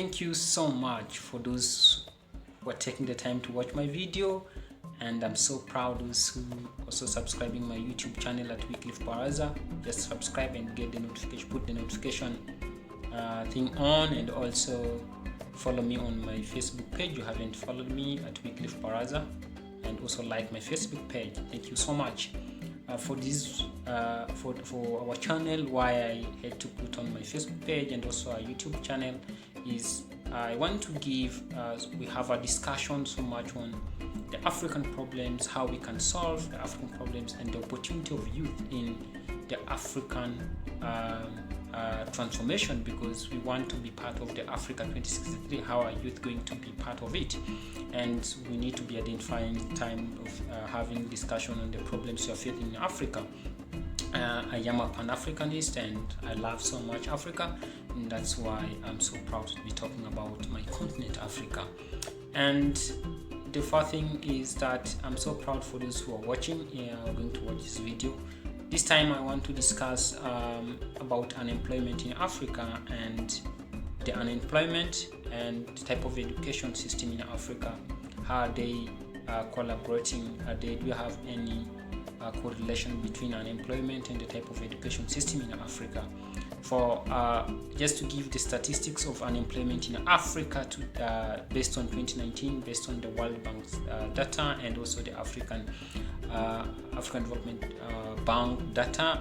Thank you so much for those who are taking the time to watch my video, and I'm so proud of those who also subscribing my YouTube channel at Wycliffe Baraza. Just subscribe and get the notification, put the notification thing on, and also follow me on my Facebook page. You haven't followed me at Wycliffe Baraza, and also like my Facebook page. Thank you so much for this for our channel. Why I had to put on my Facebook page and also our YouTube channel is I want to give we have a discussion so much on the African problems, how we can solve the African problems, and the opportunity of youth in the African transformation, because we want to be part of the Africa 2063. How are youth going to be part of it? And we need to be identifying time of having discussion on the problems we are facing in Africa. I am a Pan-Africanist and I love so much Africa, and that's why I'm so proud to be talking about my continent, Africa. And the first thing is that I'm so proud for those who are watching, are going to watch this video. This time I want to discuss about unemployment in Africa, and the unemployment and the type of education system in Africa. How are they collaborating? Do you have any correlation between unemployment and the type of education system in Africa? For just to give the statistics of unemployment in Africa based on 2019, based on the World Bank's data, and also the African Development Bank data,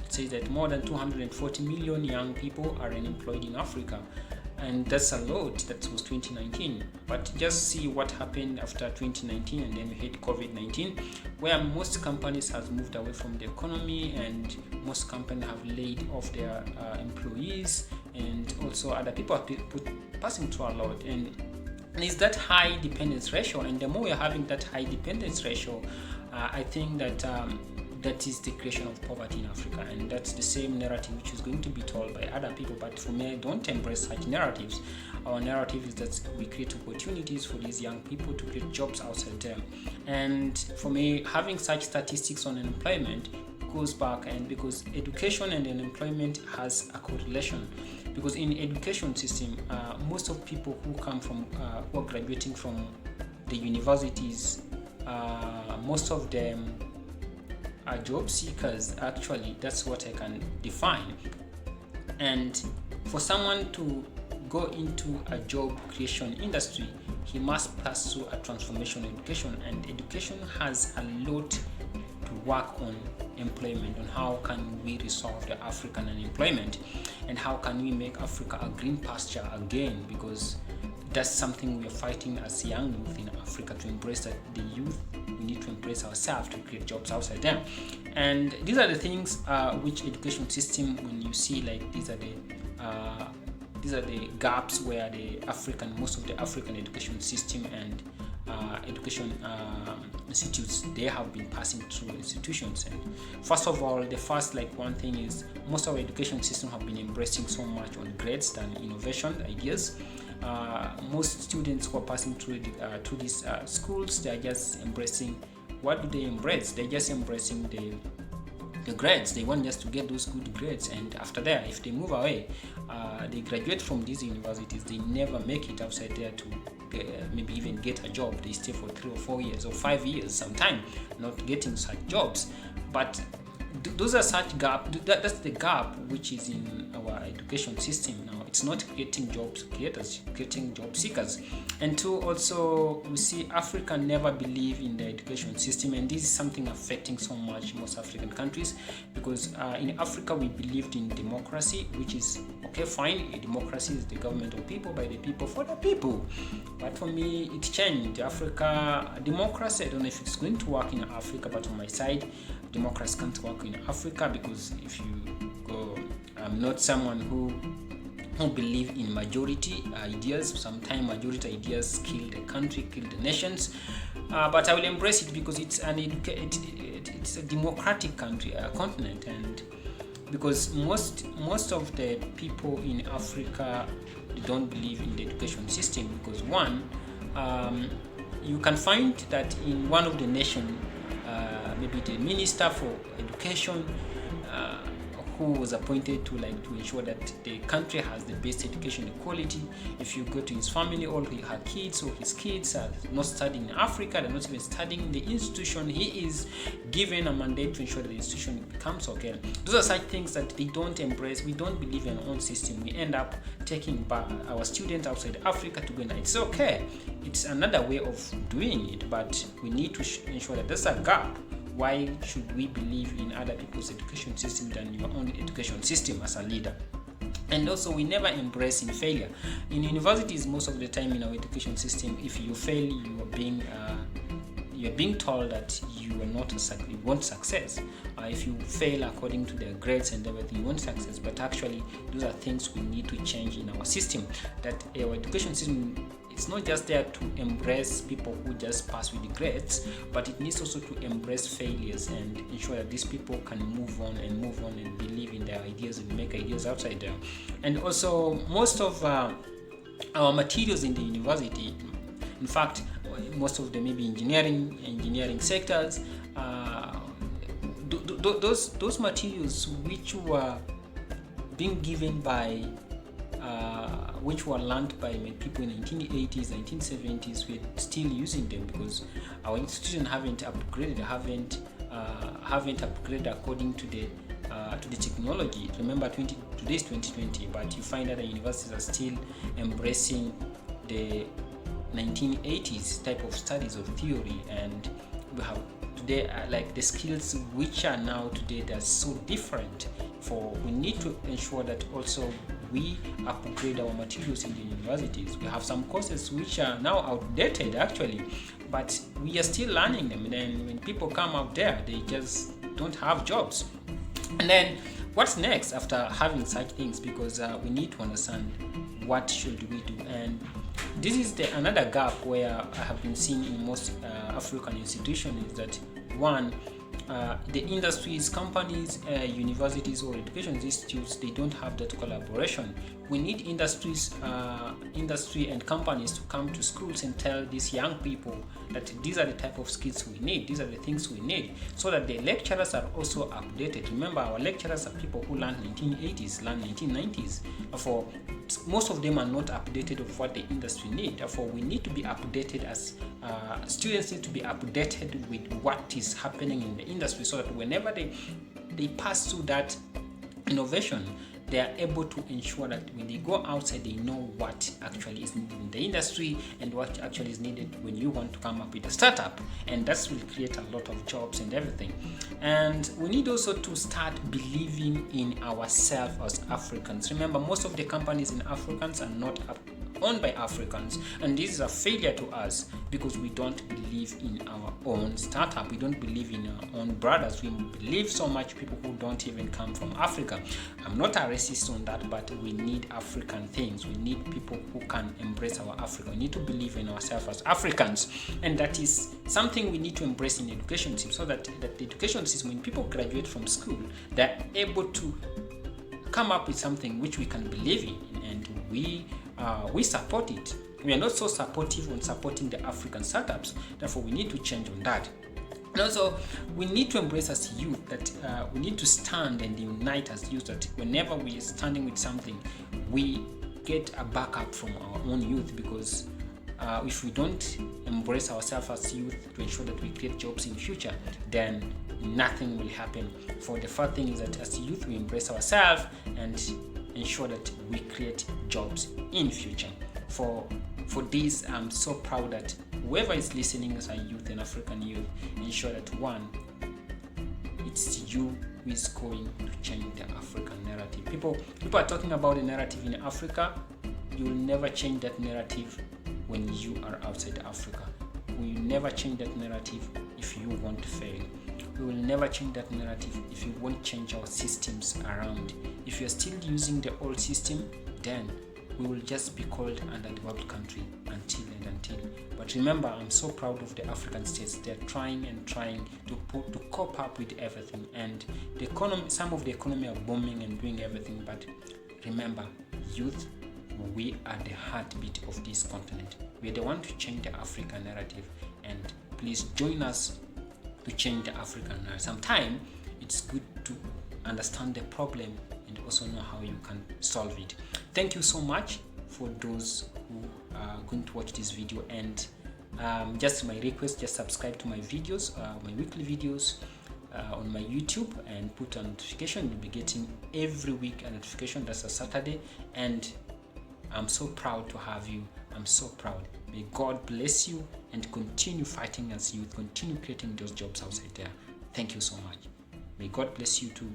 it says that more than 240 million young people are unemployed in Africa. And that's a lot. That was 2019. But just see what happened after 2019, and then we hit COVID-19, where most companies have moved away from the economy, and most companies have laid off their employees, and also other people are passing through a lot. And it's that high dependence ratio, and the more we're having that high dependence ratio, I think that that is the creation of poverty in Africa, and that's the same narrative which is going to be told by other people. But for me, I don't embrace such narratives. Our narrative is that we create opportunities for these young people to create jobs outside them. And for me, having such statistics on unemployment goes back, and because education and unemployment has a correlation, because in education system, most of people who come from who are graduating from the universities, most of them are job seekers. Actually, that's what I can define. And for someone to go into a job creation industry, he must pass through a transformation education, and education has a lot to work on employment, on how can we resolve the African unemployment, and how can we make Africa a green pasture again, because that's something we are fighting as young youth in Africa, to embrace that the youth, we need to embrace ourselves to create jobs outside them. And these are the things which education system, when you see like these are the gaps where most of the African education system and education institutes, they have been passing through institutions. And first of all, the first one thing is most of our education system have been embracing so much on grades than innovation ideas. Most students who are passing through these schools, they are just embracing. What do they embrace? They're just embracing the grades. They want just to get those good grades, and after that, if they move away, they graduate from these universities, they never make it outside there to maybe even get a job. They stay for 3 or 4 years or 5 years sometimes not getting such jobs. But those are such gap. That's the gap which is in our education system now. It's not creating jobs creators, creating job seekers. And two, also we see Africa never believe in the education system, and this is something affecting so much most African countries, because in Africa we believed in democracy, which is okay, fine. A democracy is the government of people, by the people, for the people. But for me, it changed. Democracy, I don't know if it's going to work in Africa, but on my side, democracy can't work in Africa, because if you go, I'm not someone who believe in majority ideas. Sometimes majority ideas kill the country, kill the nations. But I will embrace it because it's it's a democratic country, continent, and because most of the people in Africa, they don't believe in the education system, because one, you can find that in one of the nation, maybe the minister for education who was appointed to ensure that the country has the best education quality. If you go to his family, all her kids or his kids are not studying in Africa, they're not even studying in the institution. He is given a mandate to ensure that the institution becomes okay. Those are such things that they don't embrace. We don't believe in our own system. We end up taking back our students outside Africa to go in. It's okay. It's another way of doing it, but we need to ensure that there's a gap. Why should we believe in other people's education system than your own education system as a leader? And also, we never embrace in failure. In universities, most of the time in our education system, if you fail, you're being told that you won't success. If you fail according to their grades and everything, you won't success. But actually, those are things we need to change in our system. That our education system, it's not just there to embrace people who just pass with the grades, but it needs also to embrace failures and ensure that these people can move on and believe in their ideas and make ideas outside there. And also, most of our materials in the university, in fact, most of them maybe engineering sectors, those materials which were being given by which were learned by people in 1980s, 1970s, we're still using them because our institution haven't upgraded according to the technology. Remember, today is 2020, but you find that the universities are still embracing the 1980s type of studies of theory, and we have today the skills which are now today, they're so different. We need to ensure that also we upgrade our materials in the universities. We have some courses which are now outdated actually, but we are still learning them. And then when people come out there, they just don't have jobs. And then what's next after having such things? Because we need to understand what should we do. And this is another gap where I have been seeing in most African institutions, is that one, the industries, companies, universities or education institutes, they don't have that collaboration. We need industry and companies to come to schools and tell these young people that these are the type of skills we need, these are the things we need, so that the lecturers are also updated. Remember, our lecturers are people who learned 1980s, learned 1990s. Therefore, most of them are not updated of what the industry need. Therefore, we need to be updated as students need to be updated with what is happening in the industry, so that whenever they pass through that innovation, they are able to ensure that when they go outside, they know what actually is needed in the industry and what actually is needed when you want to come up with a startup. And that will create a lot of jobs and everything. And we need also to start believing in ourselves as Africans. Remember, most of the companies in Africans are not owned by Africans, and this is a failure to us because we don't believe in our own startup. We don't believe in our own brothers. We believe so much people who don't even come from Africa. I'm not a racist on that, but we need African things. We need people who can embrace our Africa. We need to believe in ourselves as Africans, and that is something we need to embrace in the education system, so that the education system, when people graduate from school, they're able to come up with something which we can believe in, and we support it. We are not so supportive on supporting the African startups. Therefore, we need to change on that. And also, we need to embrace as youth that we need to stand and unite as youth, that whenever we are standing with something, we get a backup from our own youth, because if we don't embrace ourselves as youth to ensure that we create jobs in the future, then nothing will happen. For the first thing is that as youth, we embrace ourselves and ensure that we create jobs in future. For this, I'm so proud that whoever is listening as a youth and African youth, ensure that one, it's you who is going to change the African narrative. People are talking about the narrative in Africa. You will never change that narrative when you are outside Africa. We will never change that narrative if you want to fail. We will never change that narrative if you won't change our systems around. If you're still using the old system, then we will just be called an undeveloped country until. But remember, I'm so proud of the African states. They're trying to cope up with everything, and the economy, some of the economy are booming and doing everything. But remember, youth, we are the heartbeat of this continent. We are the one to change the African narrative, and please join us to change the African narrative. Sometimes it's good to understand the problem and also know how you can solve it. Thank you so much for those who are going to watch this video, and just my request, just subscribe to my videos, my weekly videos on my YouTube, and put a notification. You'll be getting every week a notification. That's a Saturday, and I'm so proud to have you. I'm so proud. May God bless you and continue fighting as you continue creating those jobs outside there. Thank you so much. May God bless you too.